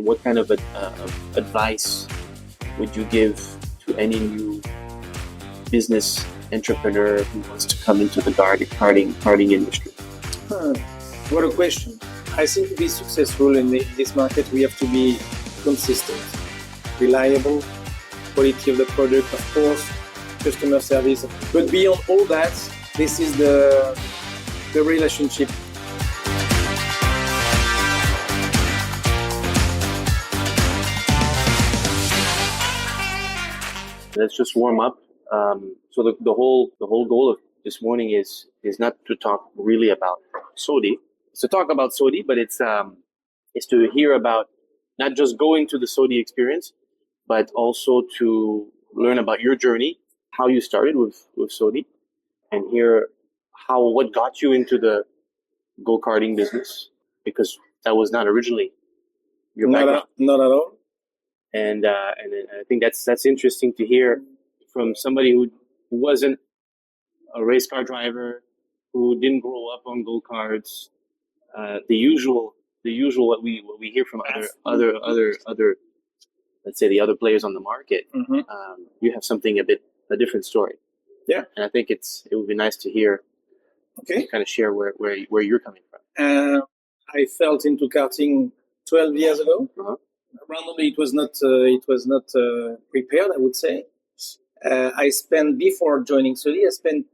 What kind of advice would you give to any new business entrepreneur who wants to come into the karting industry? What a question. I think to be successful in this market, we have to be consistent, reliable, quality of the product, of course, customer service. But beyond all that, this is the relationship. Let's just warm up. So the whole goal of this morning is not to talk really about Sodi. It's to talk about Sodi, but it's to hear about not just going to the Sodi experience, but also to learn about your journey, how you started with Sodi, and hear what got you into the go-karting business, because that was not originally your background. Not at all. And I think that's interesting to hear from somebody who wasn't a race car driver, who didn't grow up on go-karts. The usual what we hear from other let's say the other players on the market. Mm-hmm. You have something a different story. Yeah, and I think it would be nice to hear. Okay, kind of share where you're coming from. I felt into karting 12 years ago. Uh-huh. Randomly, it was not prepared, I would say. I spent, before joining Sodi, I spent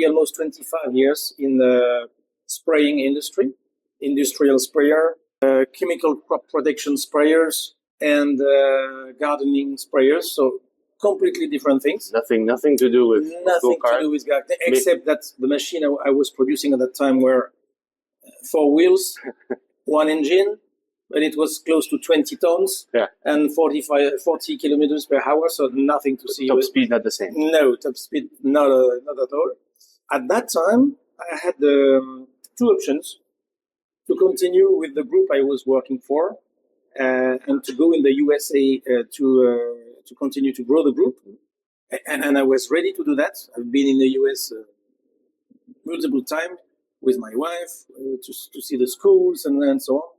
almost 25 years in the spraying industry, industrial sprayer, chemical crop protection sprayers, and gardening sprayers. So completely different things. Nothing to do with go-kart. To do with gardening, except that the machine I was producing at that time were 4 wheels, 1 engine. But it was close to 20 tons and 40 kilometers per hour, so nothing to see. Top speed not the same. No, top speed not at all. At that time, I had 2 options: to continue with the group I was working for, and to go in the USA to continue to grow the group. And I was ready to do that. I've been in the US multiple times with my wife to see the schools and so on.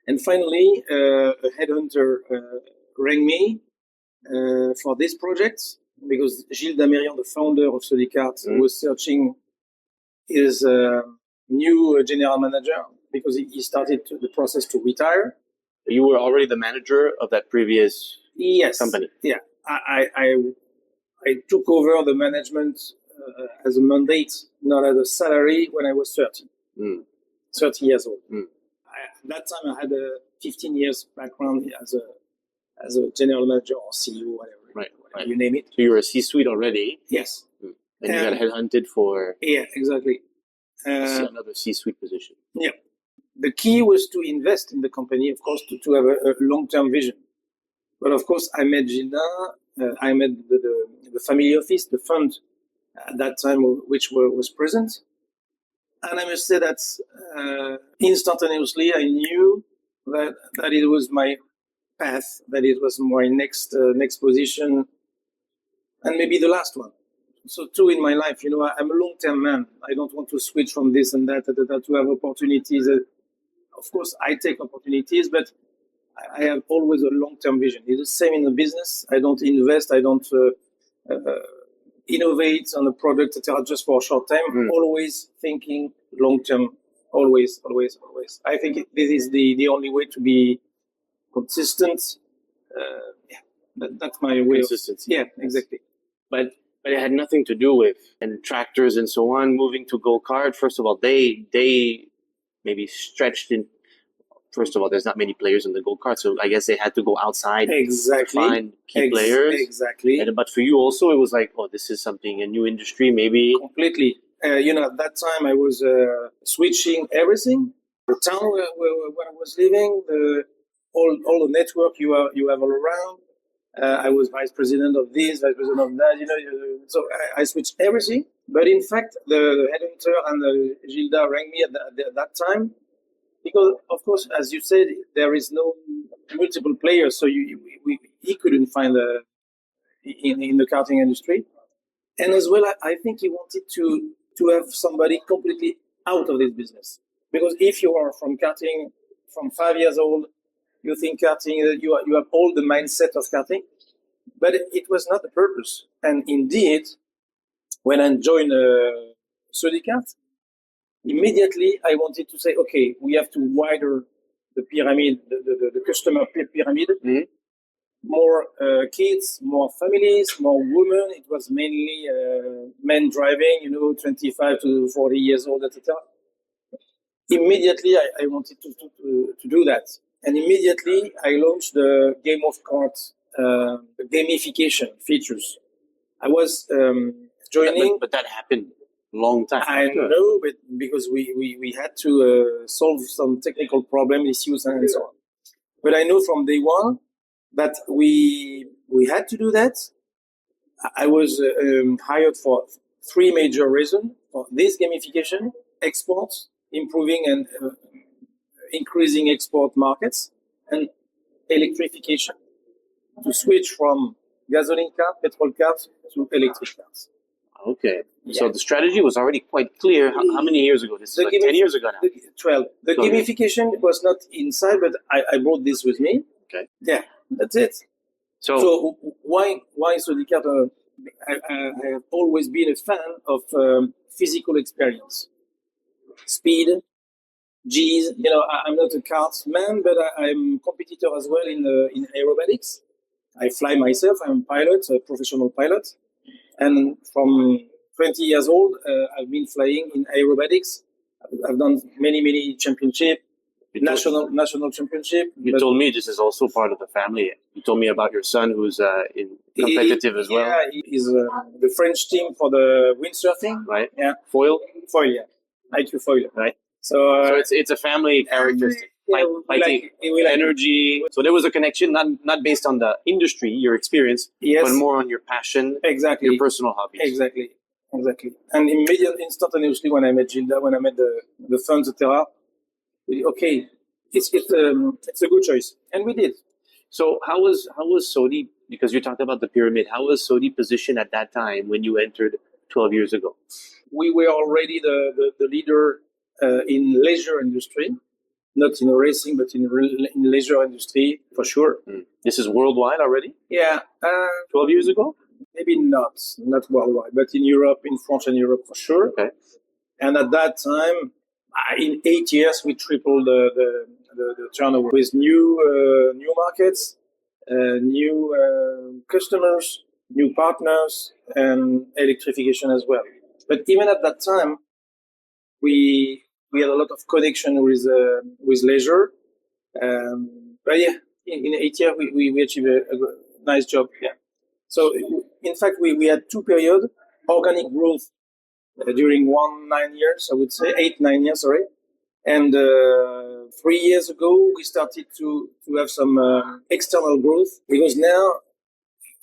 And finally, a headhunter rang me for this project because Gilles Damérian, the founder of Sodikart, was searching his new general manager because he started the process to retire. You were already the manager of that previous company? Yeah. I took over the management as a mandate, not as a salary, when I was 30. 30 years old. At that time, I had a 15 years background as a general manager or CEO, whatever you name it. So you were a C-suite already. Yes. And you got headhunted for... Yeah, exactly. Another C-suite position. Yeah. The key was to invest in the company, of course, to have a long-term vision. But of course, I met Gilda, I met the family office, the fund at that time, which was present. And I must say that instantaneously, I knew that it was my path, that it was my next position, and maybe the last one. So too in my life, I'm a long-term man. I don't want to switch from this and that to have opportunities. Of course, I take opportunities, but I have always a long-term vision. It's the same in the business. I don't invest. I don't innovate on a product just for a short time. Always thinking long-term. Always. I think this is the only way to be consistent. That's my way. Consistency. Yeah, exactly. But it had nothing to do with tractors and so on. Moving to go-kart, first of all, they maybe stretched in. First of all, there's not many players in the go-kart, so I guess they had to go outside to find key players. Exactly. But for you also, it was like, this is a new industry, maybe. Completely. At that time, I was switching everything. The town where I was living, all the network you have all around. I was vice president of this, vice president of that. So I switched everything. But in fact, the headhunter and Gilda rang me at that time. Because, of course, as you said, there is no multiple players, so he couldn't find in the karting industry. And as well, I think he wanted to have somebody completely out of this business. Because if you are from karting from 5 years old You think karting, you have all the mindset of karting, but it was not the purpose. And indeed, when I joined Sodikart, immediately I wanted to say, okay, we have to wider the pyramid, the customer pyramid. Mhm. More kids, more families, more women. It was mainly men driving, 25 to 40 years old, etc. Immediately, I wanted to do that. And immediately, I launched the Game of Cards, the gamification features. I was joining. But that happened a long time I after. know, but because we had to solve some technical problem issues and so on. But I know from day one that we had to do that. I was hired for three major reasons: for this gamification, exports, improving and increasing export markets, and electrification, to switch from gasoline cars, petrol cars to electric cars. Okay. Yeah. So the strategy was already quite clear. How many years ago? This is like 10 years ago now. 12. The Okay. gamification was not inside, but I brought this with me. Okay. Yeah, that's it. So why Sodikart? I have always been a fan of physical experience, speed, G's. I'm not a karts man, but I'm a competitor as well in aerobatics. I fly myself. I'm a pilot, a professional pilot, and from 20 years old, I've been flying in aerobatics. I've done many championship, national championship. You told me this is also part of the family. You told me about your son who's in competitive as well. Yeah, he's the French team for the windsurfing. Right? Yeah. Foil? Foil, yeah. IQ foil. Right. So it's a family characteristic. Yeah, Fighting we like energy. So there was a connection, not based on the industry, your experience, Yes. but more on your passion, Exactly. your personal hobbies. Exactly. And instantaneously, when I met Gilda, when I met the funds, etc., okay, it's a good choice, and we did. So how was Sodi? Because you talked about the pyramid. How was Sodi positioned at that time when you entered 12 years ago? We were already the leader in leisure industry, not in racing, but in leisure industry for sure. This is worldwide already? Yeah. 12 years ago? Maybe not worldwide, but in Europe, in France and Europe for sure. Okay. And at that time, in 8 years, we tripled the turnover with new markets, new customers, new partners, and electrification as well. But even at that time, we had a lot of connection with leisure. But yeah, in 8 years, we achieved a nice job. Yeah. So in fact, we had 2 periods, organic growth during 9 years, I would say, 8-9 years, sorry. And 3 years ago, we started to have some external growth, because now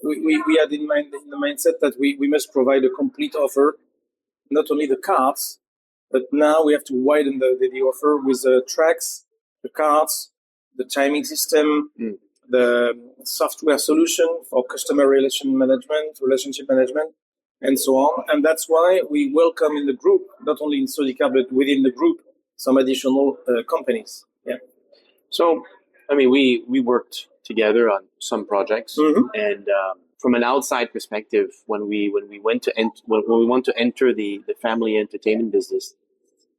we had in the mindset that we must provide a complete offer, not only the cars, but now we have to widen the offer with the tracks, the cars, the timing system, the software solution for customer relationship management, and so on. And that's why we welcome in the group, not only in Sodikart, but within the group, some additional companies. Yeah. So, I mean, we worked together on some projects, and from an outside perspective, when we want to enter the family entertainment business,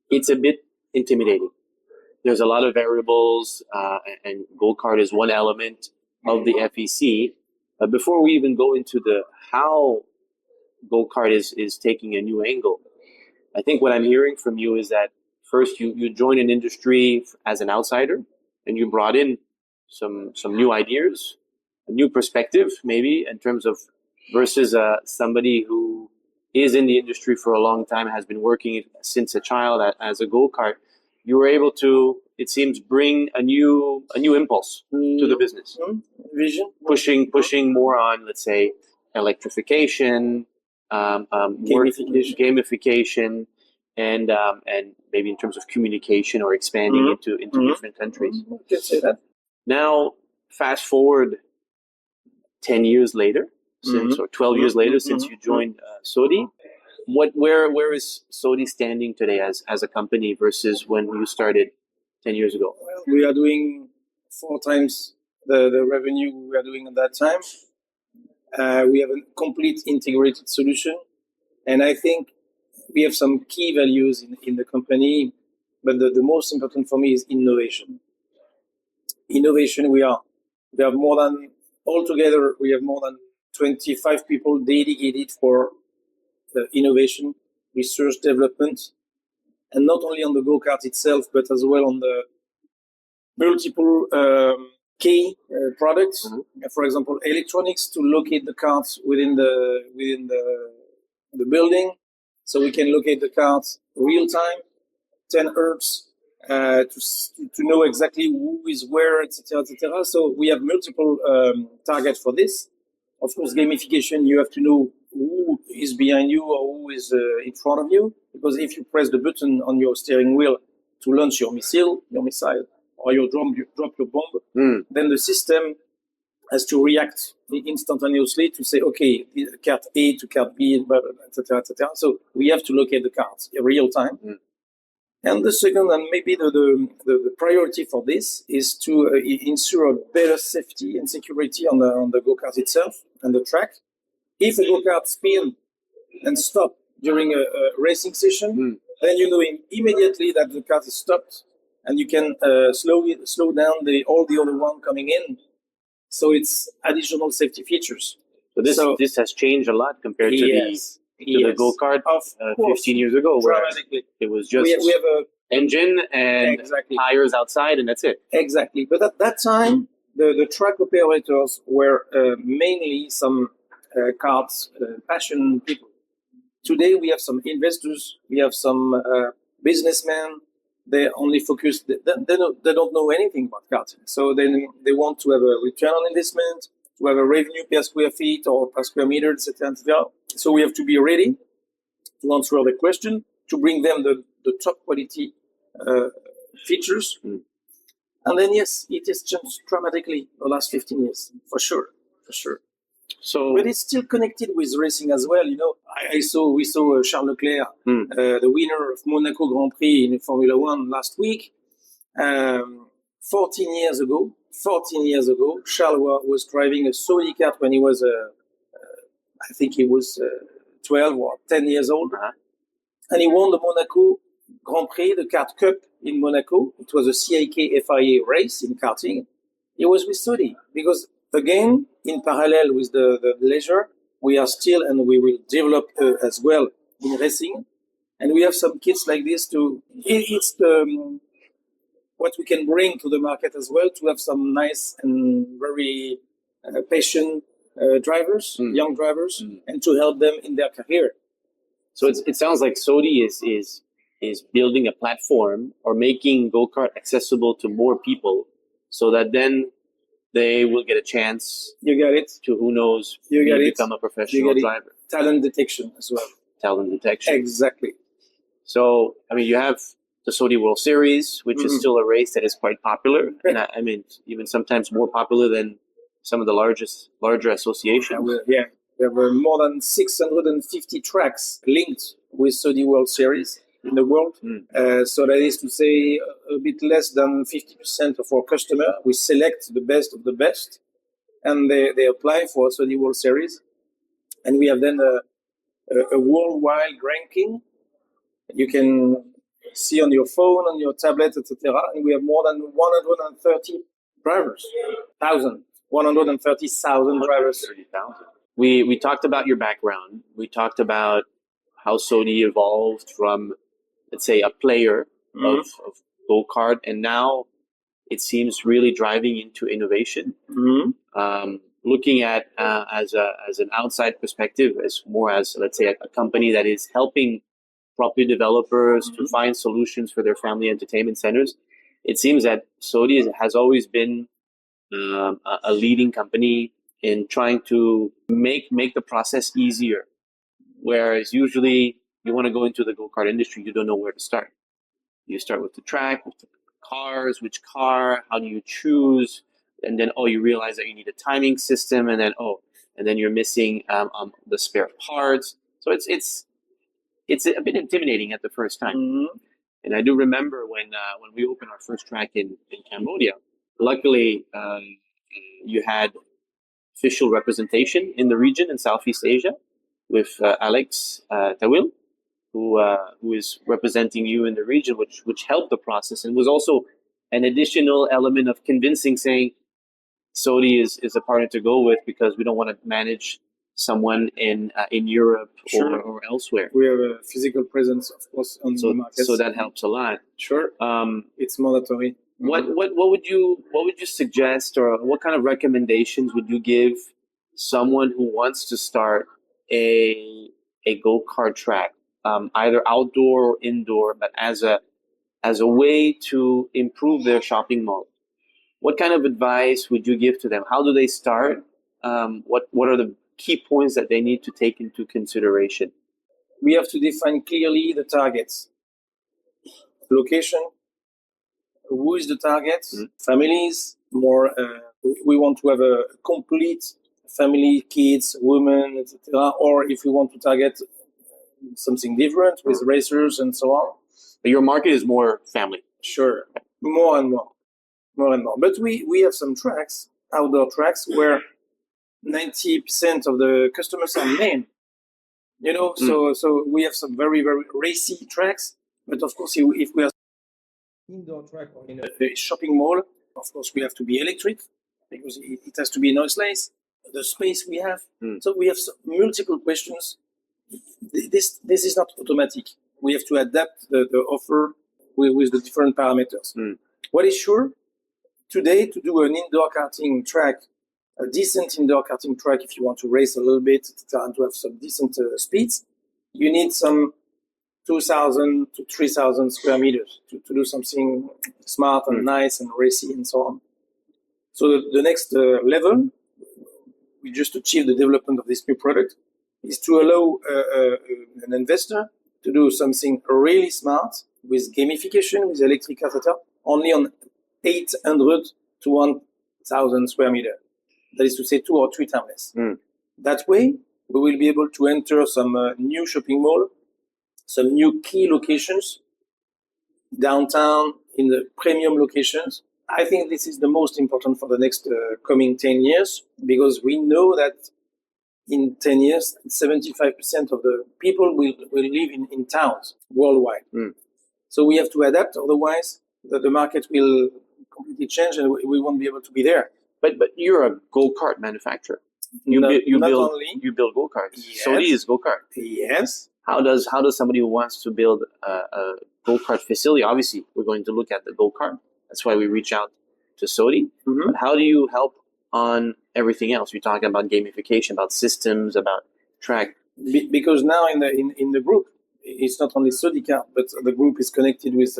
it's a bit intimidating. There's a lot of variables, and Go-kart is one element of the FEC. Before we even go into the how Go-kart is taking a new angle, I think what I'm hearing from you is that first you joined an industry as an outsider, and you brought in some new ideas, a new perspective maybe in terms of versus somebody who is in the industry for a long time, has been working since a child as a go-kart. You were able to, it seems, bring a new impulse to the business. Vision, pushing more on, let's say, electrification, gamification, and maybe in terms of communication or expanding into different countries. You can say that. Now, fast forward 10 years later, or 12 years later, since you joined Sodi. Where is Sodi standing today as a company versus when you started 10 years ago? We are doing 4 times the revenue we were doing at that time. We have a complete integrated solution. And I think we have some key values in the company, but the most important for me is innovation. Innovation, we have more than, altogether, we have more than 25 people dedicated for innovation, research, development, and not only on the go-kart itself, but as well on the multiple key products. Mm-hmm. For example, electronics to locate the carts within the building, so we can locate the carts real time, 10 hertz, to know exactly who is where, etc., etc. So we have multiple targets for this. Of course, gamification, you have to know who is behind you or who is in front of you, because if you press the button on your steering wheel to launch your missile, or you drop your bomb, then the system has to react instantaneously to say, okay, cart A to cart B, etc., etc. So we have to locate the carts in real time. And the second, and maybe the priority for this, is to ensure a better safety and security on the go-kart itself and the track. If a go-kart spin and stop during a racing session, then you know immediately that the kart is stopped, and you can slow down all the other one coming in. So it's additional safety features. So this has changed a lot compared to the go-kart 15 years ago, where it was just we have a engine and tires outside, and that's it. Exactly. But at that time, the track operators were mainly some karts passion people. Today, we have some investors, we have some businessmen. They only focus, they don't know anything about karting. So then they want to have a return on investment, to have a revenue per square feet or per square meter, etc., etc. So we have to be ready to answer the question, to bring them the top quality features. And then, yes, it has changed dramatically the last 15 years, for sure. So, but it's still connected with racing as well. You know, we saw Charles Leclerc, the winner of Monaco Grand Prix in Formula One last week. 14 years ago, Charles was driving a Sodikart when he was, I think he was 12 or 10 years old. And he won the Monaco Grand Prix, the Kart Cup in Monaco. It was a CIK FIA race in karting. It was with Sodi, because again, in parallel with the leisure, we are still, and we will develop as well in racing. And we have some kits like this it's what we can bring to the market as well, to have some nice and very patient drivers, young drivers, and to help them in their career. So it sounds like Sodi is building a platform or making go-kart accessible to more people, so that then they will get a chance. You got it. To, who knows, become a professional driver. Talent detection as well. Talent detection. Exactly. So, I mean, you have the Sodi World Series, which is still a race that is quite popular. And I mean, even sometimes more popular than some of the larger associations. Yeah. There were more than 650 tracks linked with Sodi World Series in the world. So that is to say a bit less than 50% of our customers, we select the best of the best, and they apply for Sodi World Series. And we have then a worldwide ranking. You can see on your phone, on your tablet, etc. And we have more than 130 drivers. 130,000 drivers. 30,000. We talked about your background. We talked about how Sodi evolved from, let's say, a player of go-kart, and now it seems really driving into innovation. Looking at as an outside perspective, as more as, let's say, a company that is helping property developers to find solutions for their family entertainment centers. It seems that Sodi has always been a leading company in trying to make the process easier. Whereas usually you want to go into the go-kart industry, you don't know where to start. You start with the track, with the cars, which car, how do you choose? And then, you realize that you need a timing system, and then you're missing the spare parts. So it's a bit intimidating at the first time. And I do remember when we opened our first track in Cambodia, luckily, you had official representation in the region in Southeast Asia with Alex Tawil, who is representing you in the region, which helped the process and was also an additional element of convincing, saying Sodi is a partner to go with because we don't want to manage someone in Europe or elsewhere. We have a physical presence, of course, on the market. So that helps a lot. Sure. It's mandatory. What would you suggest, or what kind of recommendations would you give someone who wants to start a go-kart track, either outdoor or indoor, but as a way to improve their shopping mall? What kind of advice would you give to them? How do they start? What are the key points that they need to take into consideration? We have to define clearly the targets. Location. Who is the target? Families. More. We want to have a complete family, kids, women, etc. Or if we want to target something different with racers and so on. But your market is more family. Sure. More and more. But we have some tracks, outdoor tracks, where 90% of the customers are men. So we have some very, very racy tracks. But of course, if we are indoor track or in a shopping mall, of course, we have to be electric because it has to be noiseless. The space we have. So we have multiple questions. This is not automatic. We have to adapt the offer with the different parameters. What is sure, today to do an indoor karting track, a decent indoor karting track, if you want to race a little bit and to have some decent speeds, you need some 2,000 to 3,000 square meters to do something smart and nice and racy and so on. So the next level, we just achieved the development of this new product, is to allow an investor to do something really smart with gamification, with electric car, etc., only on 800 to 1,000 square meter. That is to say 2 or 3 times less. That way, we will be able to enter some new shopping mall, some new key locations, downtown, in the premium locations. I think this is the most important for the next coming 10 years, because we know that in 10 years, 75% of the people will live in towns worldwide. So we have to adapt, otherwise the market will completely change and we won't be able to be there. But you're a go-kart manufacturer. You build go-karts. Yes. Sodi is go-kart. Yes. How does somebody who wants to build a go-kart facility? Obviously, we're going to look at the go-kart. That's why we reach out to Sodi. But how do you help on everything else? You're talking about gamification, about systems, about track. Because now in the group, it's not only Sodikart, but the group is connected with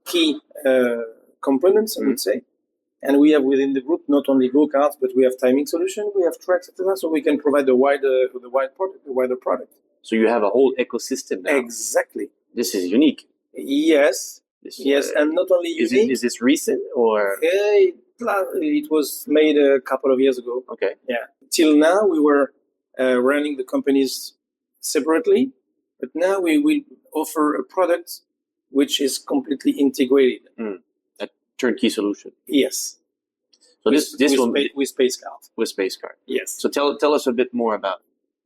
key components, I would say. And we have within the group not only go-karts, but we have timing solution, we have tracks, etc. So we can provide the wider product. So you have a whole ecosystem now. Exactly. This is unique. Yes. Yes, and not only unique. Is this recent or? It was made a couple of years ago. Okay. Yeah. Till now, we were running the companies separately, but now we will offer a product which is completely integrated. A turnkey solution. Yes. So with Spacekart. With Spacekart. Yes. So tell us a bit more about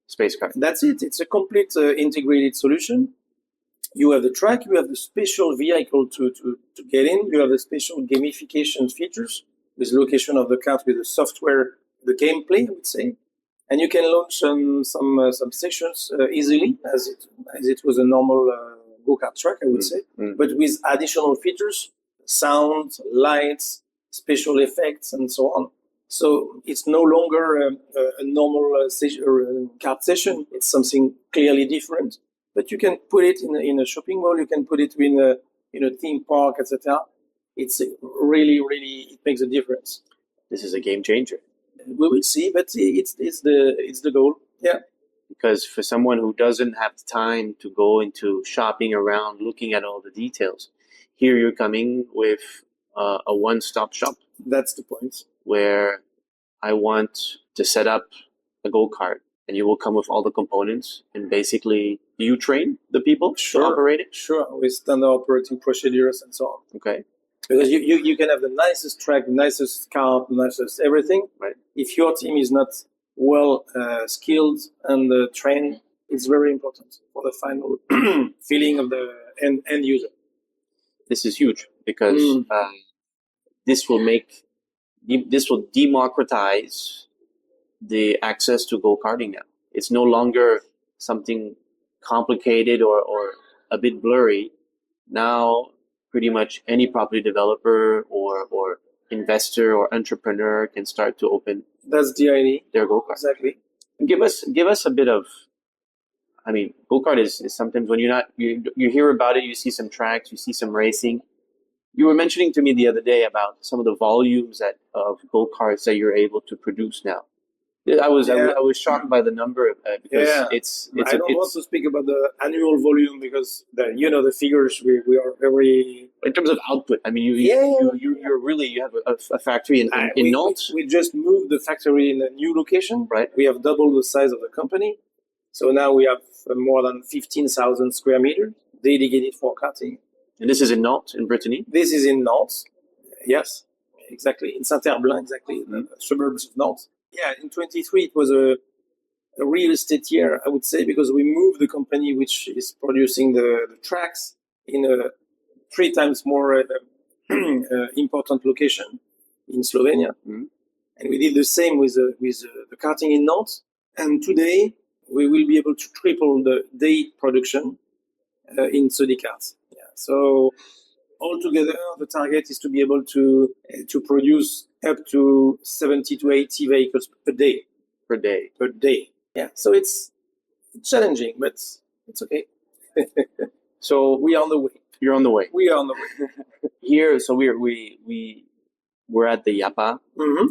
Spacekart. That's it. It's a complete integrated solution. You have the track, you have the special vehicle to get in, you have the special gamification features with location of the kart, with the software, the gameplay, I would say. And you can launch some sessions easily, as it was a normal go-kart track, I would say, but with additional features, sound, lights, special effects, and so on. So it's no longer a normal kart session. It's something clearly different. But you can put it in a shopping mall. You can put it in a theme park, etc. It's really, it makes a difference. This is a game changer. We will see, but it's the goal. Yeah. Because for someone who doesn't have the time to go into shopping around, looking at all the details, here you're coming with a one-stop shop. That's the point. Where I want to set up a go-kart, and you will come with all the components, and basically you train the people to operate it? Sure, with standard operating procedures and so on. Okay. Because you can have the nicest track, the nicest car, the nicest everything. Right. If your team is not well skilled and trained, it's very important for the final feeling of the end user. This is huge because this will democratize the access to go-karting now. It's no longer something complicated or a bit blurry. Now, pretty much any property developer or investor or entrepreneur can start to open That's the idea. their go-kart. Exactly. Give us a bit of, I mean, go-kart is sometimes when you hear about it, you see some tracks, you see some racing. You were mentioning to me the other day about some of the volumes of go-karts that you're able to produce now. I was shocked by the number because it's I don't want to speak about the annual volume because the figures we are very in terms of output. I mean, you have a factory in Nantes. We just moved the factory in a new location. Right. We have doubled the size of the company, so now we have more than 15,000 square meters dedicated for karting. And this is in Nantes, in Brittany. This is in Nantes. Yes, exactly in Saint-Herblain, exactly in the suburbs of Nantes. Yeah, in 23 it was a real estate year, I would say, because we moved the company which is producing the tracks in a 3 times more important location in Slovenia. Mm-hmm. And we did the same with the karting in Nantes. And today we will be able to triple the day production in Sodikart. Yeah. So altogether, the target is to be able to produce up to 70 to 80 vehicles per day. Per day. Yeah. So it's challenging, but it's okay. So we are on the way. You're on the way. We are on the way. Here, so we're at the Yapa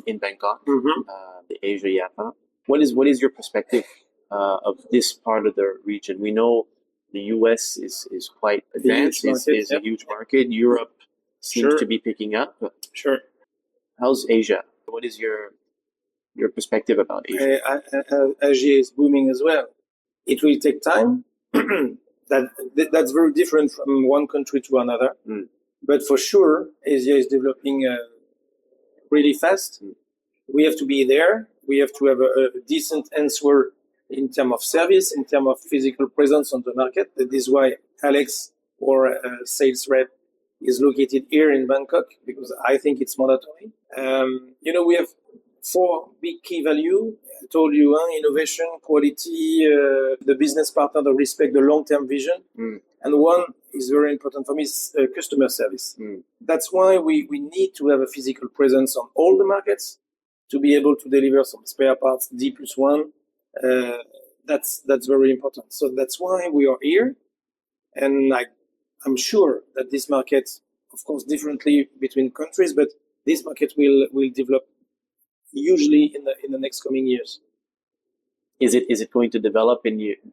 in Bangkok, the Asia Yapa. What is your perspective of this part of the region? We know the US is quite advanced, is a huge market. Europe seems to be picking up. Sure. How's Asia? What is your perspective about Asia? Asia is booming as well. It will take time. That's very different from one country to another. But for sure, Asia is developing really fast. We have to be there. We have to have a decent answer in terms of service, in terms of physical presence on the market. That is why Alex, our sales rep, is located here in Bangkok, because I think it's mandatory. We have 4 big key value. I told you, innovation, quality, the business partner, the respect, the long-term vision. And one is very important for me, is customer service. That's why we need to have a physical presence on all the markets to be able to deliver some spare parts, D+1. That's very important. So that's why we are here. And I'm sure that this market, of course, differently between countries, but this market will develop hugely in the next coming years. Is it going to develop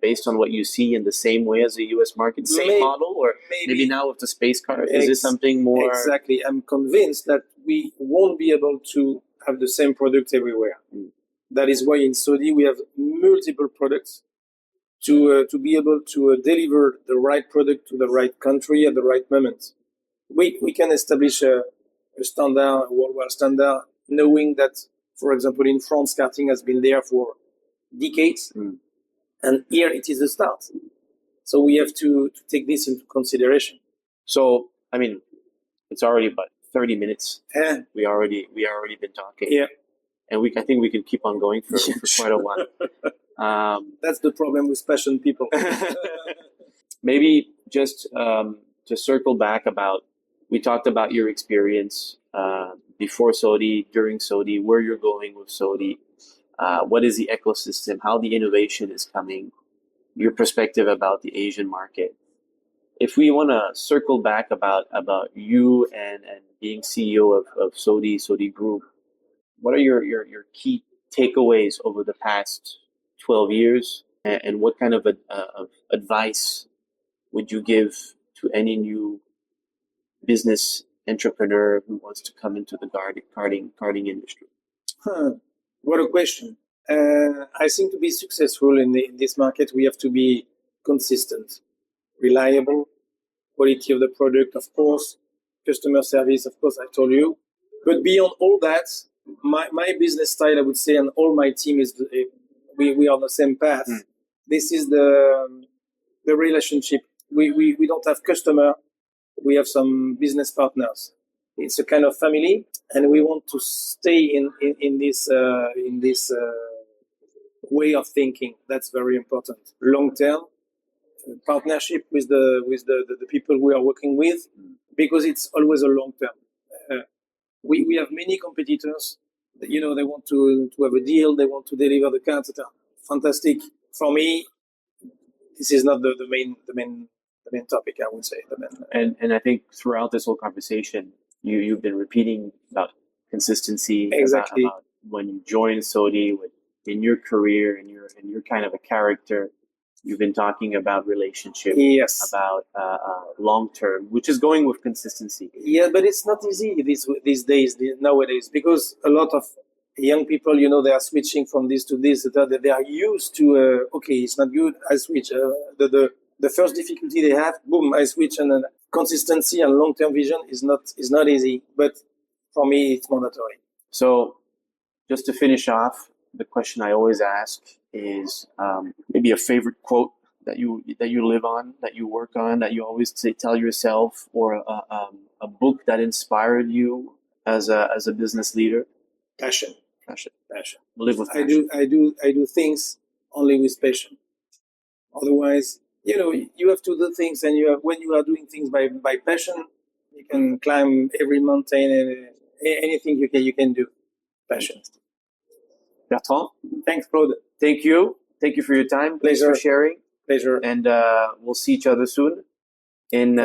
based on what you see in the same way as the U.S. market, same model, or maybe now with the space car? Is it something more? Exactly. I'm convinced that we won't be able to have the same product everywhere. That is why in Saudi we have multiple products to be able to deliver the right product to the right country at the right moment. We can establish a standard, a worldwide standard, knowing that, for example, in France, karting has been there for decades, and here it is the start. So we have to take this into consideration. So, I mean, it's already about 30 minutes. We already been talking. Yeah. And I think we can keep on going for quite a while. That's the problem with passionate people. Maybe just to circle back we talked about your experience before Saudi, during Saudi, where you're going with Saudi, what is the ecosystem, how the innovation is coming, your perspective about the Asian market. If we want to circle back about you and being CEO of Saudi Group, what are your key takeaways over the past 12 years, and what kind of advice would you give to any new business entrepreneur who wants to come into the karting industry? What a question. I think to be successful in this market, we have to be consistent, reliable, quality of the product, of course, customer service, of course, I told you. But beyond all that, my business style, I would say, and all my team is, we are on the same path. This is the relationship. We don't have customer. We have some business partners. It's a kind of family, and we want to stay in this way of thinking. That's very important. Long term partnership with the people we are working with, because it's always a long term. We have many competitors. They want to have a deal. They want to deliver the cars, etc. Fantastic. For me, this is not the main topic, I would say. And I think throughout this whole conversation, you've been repeating about consistency. Exactly. About when you joined Sodi, in your career, and you're kind of a character. You've been talking about relationship, yes, about long term, which is going with consistency. Yeah, but it's not easy these days, nowadays, because a lot of young people, they are switching from this to this. They are used to, okay, it's not good, I switch. The first difficulty they have, boom, I switch, and consistency and long term vision is not easy. But for me, it's mandatory. So, just to finish off, the question I always ask is maybe a favorite quote that you live on, that you work on, that you always tell yourself, or a book that inspired you as a business leader. Passion. Live with passion. I do things only with passion. Otherwise, you have to do things, and when you are doing things by passion, you can climb every mountain and anything you can do. Passion. Bertrand, thanks, Claude. Thank you for your time. Pleasure. Thanks for sharing. Pleasure. And we'll see each other soon in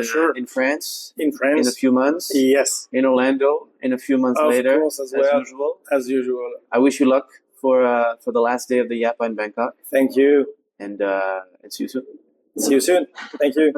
France. In France. In a few months. Yes. In Orlando in a few months later. Of course, as usual. I wish you luck for the last day of the Yapa in Bangkok. Thank you. And see you soon. See you soon. Thank you.